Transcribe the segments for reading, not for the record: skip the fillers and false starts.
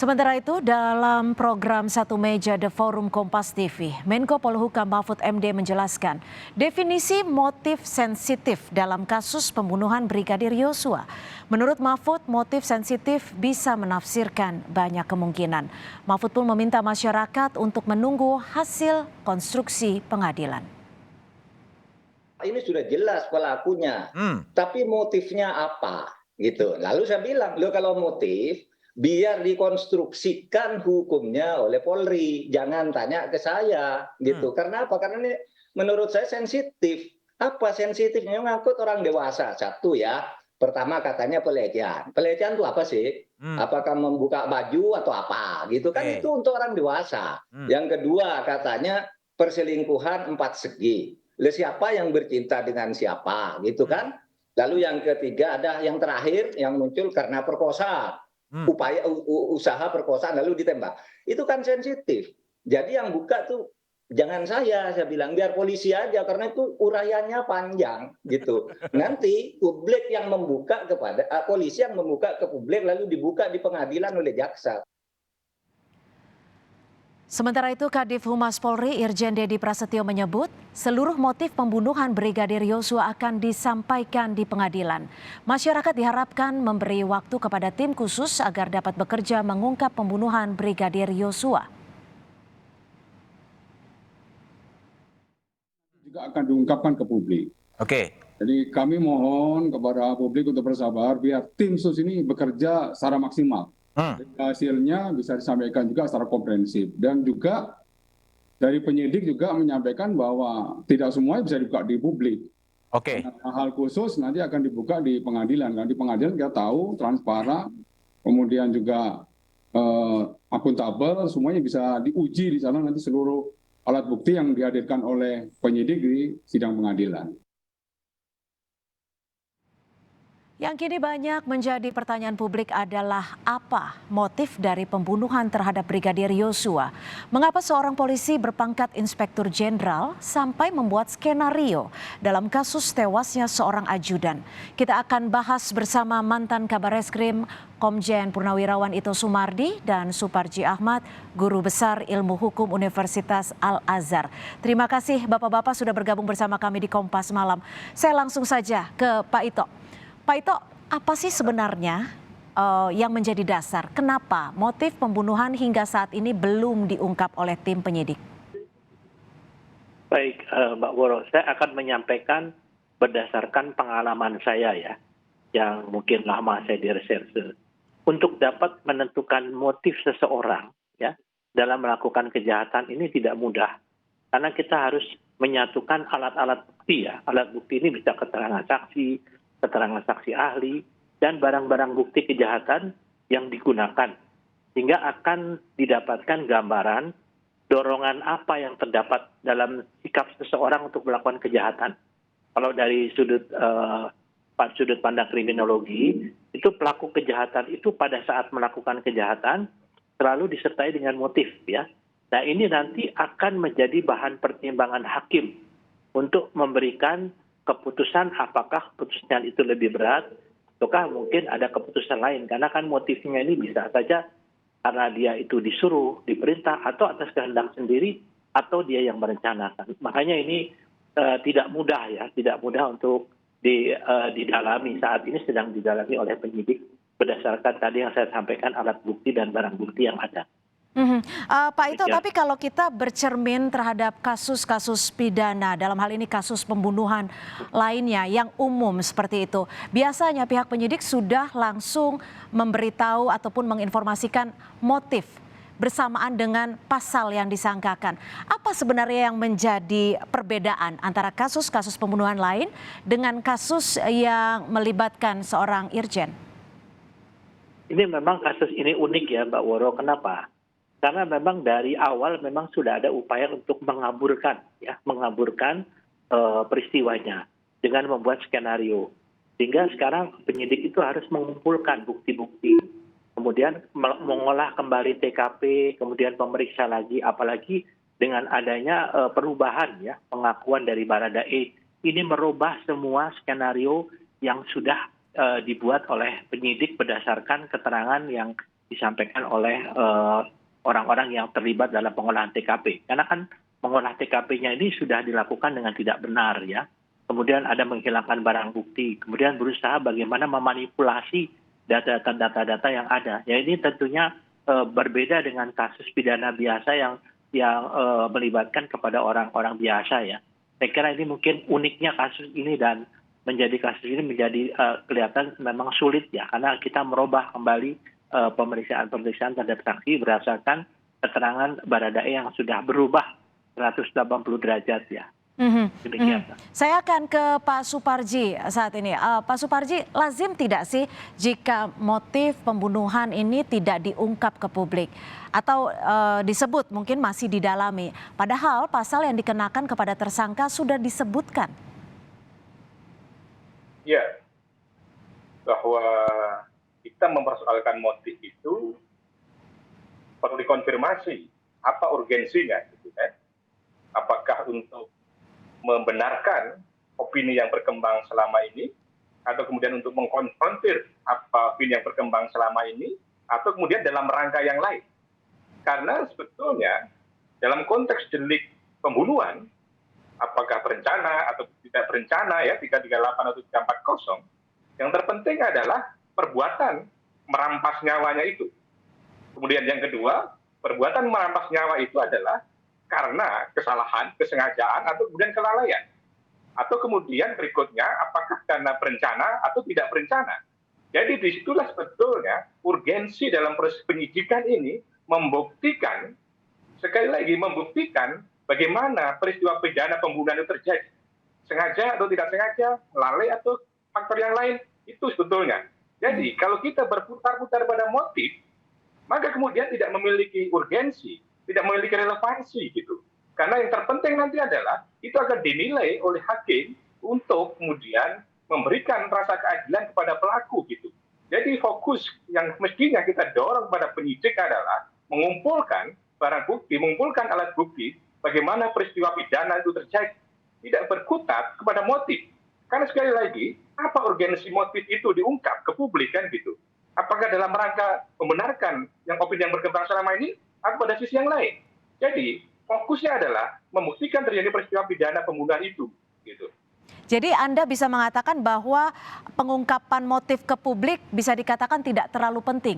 Sementara itu, dalam program Satu Meja The Forum Kompas TV, Menko Polhukam Mahfud MD menjelaskan definisi motif sensitif dalam kasus pembunuhan Brigadir Yosua. Menurut Mahfud, motif sensitif bisa menafsirkan banyak kemungkinan. Mahfud pun meminta masyarakat untuk menunggu hasil konstruksi pengadilan. Ini sudah jelas pelakunya, tapi motifnya apa gitu. Lalu saya bilang, kalau motif biar dikonstruksikan hukumnya oleh Polri, jangan tanya ke saya gitu. Karena apa? Karena ini menurut saya sensitif. Apa sensitifnya? Ngangkut orang dewasa. Satu ya, pertama katanya pelecehan. Pelecehan itu apa sih? Apakah membuka baju atau apa gitu kan? Itu untuk orang dewasa. Yang kedua katanya perselingkuhan 4 segi. Siapa yang bercinta dengan siapa gitu kan? Lalu yang ketiga ada yang terakhir yang muncul karena perkosaan, upaya usaha perkosaan lalu ditembak. Itu kan sensitif. Jadi yang buka tuh jangan saya bilang biar polisi aja karena itu uraiannya panjang gitu. Nanti publik yang membuka kepada polisi yang membuka ke publik lalu dibuka di pengadilan oleh jaksa. Sementara itu, Kadif Humas Polri Irjen Dedi Prasetyo menyebut seluruh motif pembunuhan Brigadir Yosua akan disampaikan di pengadilan. Masyarakat diharapkan memberi waktu kepada tim khusus agar dapat bekerja mengungkap pembunuhan Brigadir Yosua. Juga akan diungkapkan ke publik. Oke. Jadi kami mohon kepada publik untuk bersabar biar tim sus ini bekerja secara maksimal. Hasilnya bisa disampaikan juga secara komprehensif dan juga dari penyidik juga menyampaikan bahwa tidak semuanya bisa dibuka di publik. Oke. Hal khusus nanti akan dibuka di pengadilan. Karena di pengadilan kita tahu transparan, kemudian juga akuntabel, semuanya bisa diuji di sana nanti seluruh alat bukti yang dihadirkan oleh penyidik di sidang pengadilan. Yang kini banyak menjadi pertanyaan publik adalah apa motif dari pembunuhan terhadap Brigadir Yosua? Mengapa seorang polisi berpangkat Inspektur Jenderal sampai membuat skenario dalam kasus tewasnya seorang ajudan? Kita akan bahas bersama mantan Kabar Eskrim Komjen Purnawirawan Ito Sumardi dan Suparji Ahmad, Guru Besar Ilmu Hukum Universitas Al-Azhar. Terima kasih Bapak-Bapak sudah bergabung bersama kami di Kompas Malam. Saya langsung saja ke Pak Ito. Pak Ito, apa sih sebenarnya yang menjadi dasar kenapa motif pembunuhan hingga saat ini belum diungkap oleh tim penyidik? Baik, Mbak Woro, saya akan menyampaikan berdasarkan pengalaman saya ya, yang mungkin lama saya direserse. Untuk dapat menentukan motif seseorang ya dalam melakukan kejahatan ini tidak mudah. Karena kita harus menyatukan alat-alat bukti ya. Alat bukti ini bisa keterangan saksi, keterangan saksi ahli, dan barang-barang bukti kejahatan yang digunakan. Sehingga akan didapatkan gambaran dorongan apa yang terdapat dalam sikap seseorang untuk melakukan kejahatan. Kalau dari sudut pandang kriminologi, itu pelaku kejahatan itu pada saat melakukan kejahatan selalu disertai dengan motif ya. Nah ini nanti akan menjadi bahan pertimbangan hakim untuk memberikan keputusan apakah keputusan itu lebih berat ataukah mungkin ada keputusan lain karena kan motifnya ini bisa saja karena dia itu disuruh, diperintah atau atas kehendak sendiri atau dia yang merencanakan. Makanya ini tidak mudah ya, tidak mudah untuk didalami. Saat ini sedang didalami oleh penyidik berdasarkan tadi yang saya sampaikan alat bukti dan barang bukti yang ada. Pak Ito, tapi kalau kita bercermin terhadap kasus-kasus pidana, dalam hal ini kasus pembunuhan lainnya yang umum seperti itu, biasanya pihak penyidik sudah langsung memberitahu ataupun menginformasikan motif bersamaan dengan pasal yang disangkakan. Apa sebenarnya yang menjadi perbedaan antara kasus-kasus pembunuhan lain dengan kasus yang melibatkan seorang irjen? Ini memang kasus ini unik ya Mbak Woro, kenapa? Karena memang dari awal memang sudah ada upaya untuk mengaburkan peristiwanya dengan membuat skenario. Sehingga sekarang penyidik itu harus mengumpulkan bukti-bukti, kemudian mengolah kembali TKP, kemudian memeriksa lagi, apalagi dengan adanya perubahan ya pengakuan dari Baradae. Ini merubah semua skenario yang sudah dibuat oleh penyidik berdasarkan keterangan yang disampaikan oleh orang-orang yang terlibat dalam pengolahan TKP. Karena kan mengolah TKP-nya ini sudah dilakukan dengan tidak benar ya. Kemudian ada menghilangkan barang bukti, kemudian berusaha bagaimana memanipulasi data-data yang ada. Ya ini tentunya berbeda dengan kasus pidana biasa yang melibatkan kepada orang-orang biasa ya. Saya kira ini mungkin uniknya kasus ini dan kasus ini menjadi kelihatan memang sulit ya, karena kita merubah kembali pemeriksaan terhadap saksi berdasarkan keterangan Baradae yang sudah berubah 180 derajat ya. Demikian. Saya akan ke Pak Suparji saat ini. Pak Suparji, lazim tidak sih jika motif pembunuhan ini tidak diungkap ke publik atau disebut mungkin masih didalami, padahal pasal yang dikenakan kepada tersangka sudah disebutkan? Ya, bahwa kita mempersoalkan motif itu perlu dikonfirmasi apa urgensinya, gitu kan? Apakah untuk membenarkan opini yang berkembang selama ini, atau kemudian untuk mengkonfrontir apa opini yang berkembang selama ini, atau kemudian dalam rangka yang lain. Karena sebetulnya dalam konteks delik pembunuhan, apakah berencana atau tidak berencana ya 338 atau 340, yang terpenting adalah perbuatan merampas nyawanya itu. Kemudian yang kedua, perbuatan merampas nyawa itu adalah karena kesalahan, kesengajaan, atau kemudian kelalaian. Atau kemudian berikutnya, apakah karena berencana atau tidak berencana. Jadi disitulah sebetulnya urgensi dalam proses penyidikan ini membuktikan, sekali lagi membuktikan bagaimana peristiwa pidana pembunuhan itu terjadi. Sengaja atau tidak sengaja, lalai atau faktor yang lain, itu sebetulnya. Jadi kalau kita berputar-putar pada motif, maka kemudian tidak memiliki urgensi, tidak memiliki relevansi gitu. Karena yang terpenting nanti adalah itu akan dinilai oleh hakim untuk kemudian memberikan rasa keadilan kepada pelaku gitu. Jadi fokus yang mestinya kita dorong pada penyidik adalah mengumpulkan barang bukti, mengumpulkan alat bukti bagaimana peristiwa pidana itu terjadi. Tidak berkutat kepada motif. Karena sekali lagi, apa urgensi motif itu diungkap ke publik kan gitu. Apakah dalam rangka membenarkan yang opini yang berkembang selama ini, atau pada sisi yang lain. Jadi fokusnya adalah membuktikan terjadi peristiwa pidana pembunuhan itu. Gitu. Jadi Anda bisa mengatakan bahwa pengungkapan motif ke publik bisa dikatakan tidak terlalu penting?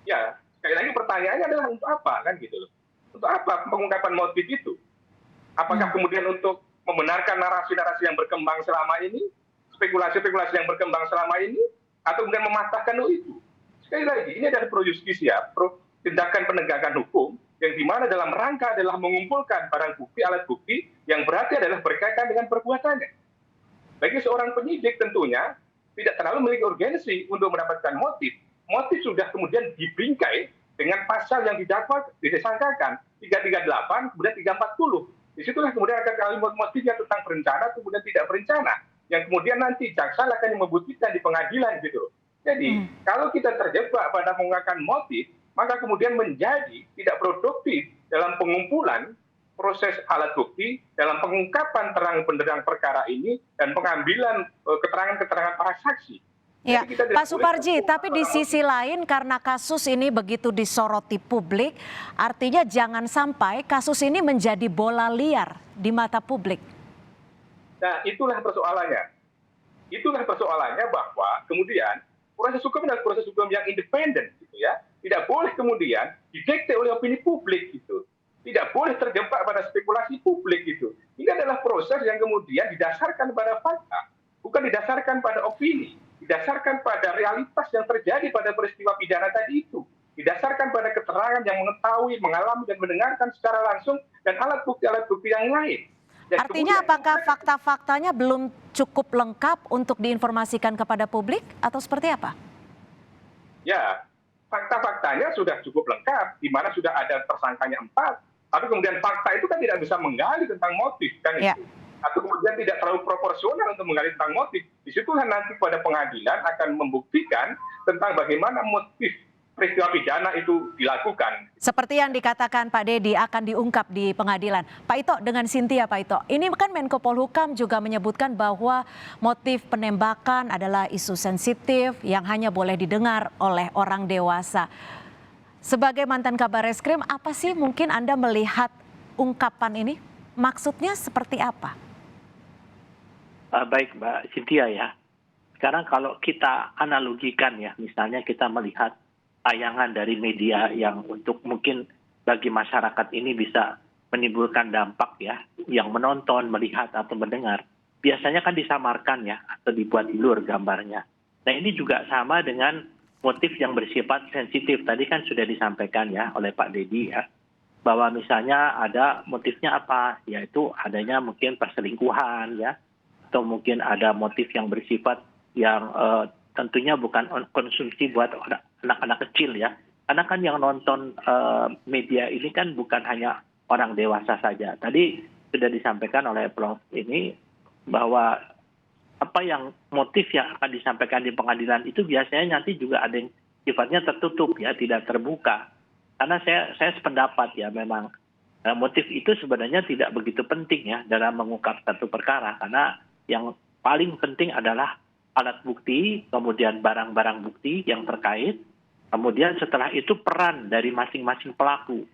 Ya, sekali lagi pertanyaannya adalah untuk apa kan gitu loh. Untuk apa pengungkapan motif itu? Apakah kemudian untuk membenarkan narasi-narasi yang berkembang selama ini, spekulasi-spekulasi yang berkembang selama ini, atau kemudian mematahkan itu? Sekali lagi, ini adalah pro justisia, tindakan penegakan hukum yang dimana dalam rangka adalah mengumpulkan barang bukti, alat bukti yang berarti adalah berkaitan dengan perbuatannya. Bagi seorang penyidik tentunya tidak terlalu memiliki urgensi untuk mendapatkan motif. Motif sudah kemudian dibingkai dengan pasal yang disangkakan 338 kemudian 340. Disitulah kemudian akan kalimat motifnya tentang berencana kemudian tidak berencana. Yang kemudian nanti jaksa akan membuktikan di pengadilan gitu. Jadi kalau kita terjebak pada menggunakan motif, maka kemudian menjadi tidak produktif dalam pengumpulan proses alat bukti, dalam pengungkapan terang benderang perkara ini, dan pengambilan keterangan-keterangan para saksi. Ya, Pak Suparji, tapi di sisi lain karena kasus ini begitu disoroti publik, artinya jangan sampai kasus ini menjadi bola liar di mata publik. Nah, itulah persoalannya. Itulah persoalannya bahwa kemudian proses hukum adalah proses hukum yang independen, gitu ya. Tidak boleh kemudian didikte oleh opini publik gitu. Tidak boleh terjebak pada spekulasi publik gitu. Ini adalah proses yang kemudian didasarkan pada fakta, bukan didasarkan pada opini, didasarkan pada realitas yang terjadi pada peristiwa pidana tadi itu, didasarkan pada keterangan yang mengetahui, mengalami dan mendengarkan secara langsung dan alat bukti yang lain. Dan artinya apakah fakta-faktanya belum cukup lengkap untuk diinformasikan kepada publik atau seperti apa? Ya, fakta-faktanya sudah cukup lengkap, di mana sudah ada tersangkanya 4, tapi kemudian fakta itu kan tidak bisa menggali tentang motif kan itu. Atau kemudian tidak terlalu proporsional untuk menggali tentang motif. Disitulah nanti pada pengadilan akan membuktikan tentang bagaimana motif peristiwa pidana itu dilakukan. Seperti yang dikatakan Pak Dedi akan diungkap di pengadilan. Pak Ito, dengan Cynthia Pak Ito, ini kan Menko Polhukam juga menyebutkan bahwa motif penembakan adalah isu sensitif yang hanya boleh didengar oleh orang dewasa. Sebagai mantan Kabar Reskrim, apa sih mungkin Anda melihat ungkapan ini? Maksudnya seperti apa? Baik Mbak Cynthia ya. Sekarang kalau kita analogikan ya, misalnya kita melihat tayangan dari media yang untuk mungkin bagi masyarakat ini bisa menimbulkan dampak ya, yang menonton, melihat atau mendengar, biasanya kan disamarkan ya, atau dibuat blur gambarnya. Nah ini juga sama dengan motif yang bersifat sensitif. Tadi kan sudah disampaikan ya oleh Pak Dedi ya, bahwa misalnya ada motifnya apa, yaitu adanya mungkin perselingkuhan ya, atau mungkin ada motif yang bersifat yang tentunya bukan konsumsi buat anak-anak kecil ya. Karena kan yang nonton media ini kan bukan hanya orang dewasa saja. Tadi sudah disampaikan oleh Prof ini bahwa apa yang motif yang akan disampaikan di pengadilan itu biasanya nanti juga ada yang sifatnya tertutup ya, tidak terbuka. Karena saya sependapat ya, memang motif itu sebenarnya tidak begitu penting ya dalam mengungkap satu perkara, karena yang paling penting adalah alat bukti, kemudian barang-barang bukti yang terkait, kemudian setelah itu peran dari masing-masing pelaku.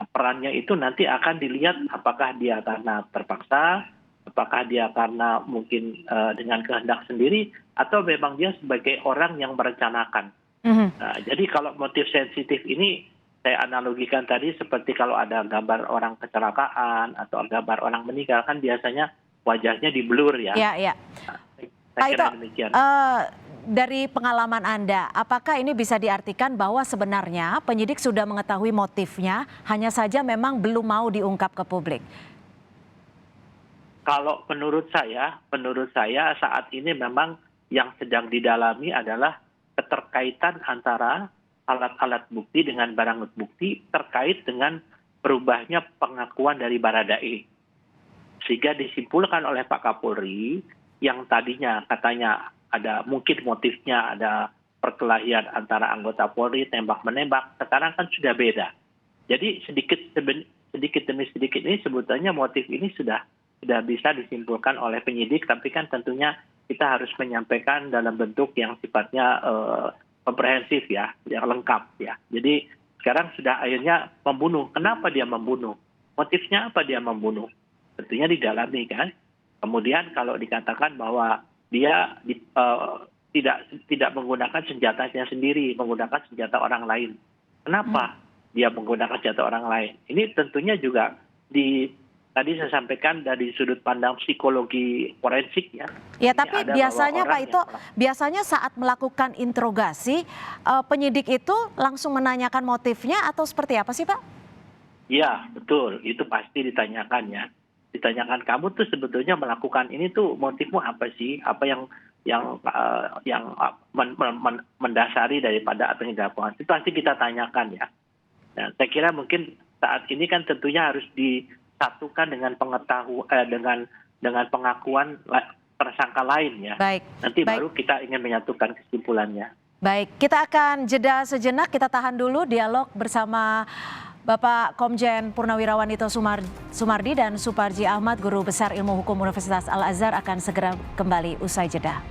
Perannya itu nanti akan dilihat apakah dia karena terpaksa, apakah dia karena mungkin dengan kehendak sendiri, atau memang dia sebagai orang yang merencanakan. Nah, jadi kalau motif sensitif ini saya analogikan tadi seperti kalau ada gambar orang kecelakaan atau gambar orang meninggal, kan biasanya wajahnya di blur ya. Iya. Pak Ito, dari pengalaman Anda, apakah ini bisa diartikan bahwa sebenarnya penyidik sudah mengetahui motifnya, hanya saja memang belum mau diungkap ke publik? Kalau menurut saya saat ini memang yang sedang didalami adalah keterkaitan antara alat-alat bukti dengan barang bukti terkait dengan berubahnya pengakuan dari Baradae. Sehingga disimpulkan oleh Pak Kapolri, yang tadinya katanya ada mungkin motifnya ada perkelahian antara anggota Polri tembak-menembak, sekarang kan sudah beda. Jadi sedikit demi sedikit ini sebetulnya motif ini sudah bisa disimpulkan oleh penyidik, tapi kan tentunya kita harus menyampaikan dalam bentuk yang sifatnya komprehensif ya, yang lengkap ya. Jadi sekarang sudah akhirnya membunuh. Kenapa dia membunuh? Motifnya apa dia membunuh? Tentunya didalami kan. Kemudian kalau dikatakan bahwa dia tidak menggunakan senjatanya sendiri, menggunakan senjata orang lain. Kenapa dia menggunakan senjata orang lain? Ini tentunya juga tadi saya sampaikan dari sudut pandang psikologi forensik ya. Ya, tapi biasanya Pak Ito, biasanya saat melakukan interogasi, penyidik itu langsung menanyakan motifnya atau seperti apa sih Pak? Iya, betul. Itu pasti ditanyakan ya. Ditanyakan, kamu tuh sebetulnya melakukan ini tuh motifmu apa sih? Apa yang mendasari daripada penyedapan? Itu pasti kita tanyakan ya. Nah, saya kira mungkin saat ini kan tentunya harus disatukan dengan dengan pengakuan tersangka lain ya. Baik. Nanti baru kita ingin menyatukan kesimpulannya. Baik, kita akan jeda sejenak, kita tahan dulu dialog bersama Bapak Komjen Purnawirawan Ito Sumardi dan Suparji Ahmad, Guru Besar Ilmu Hukum Universitas Al-Azhar akan segera kembali usai jeda.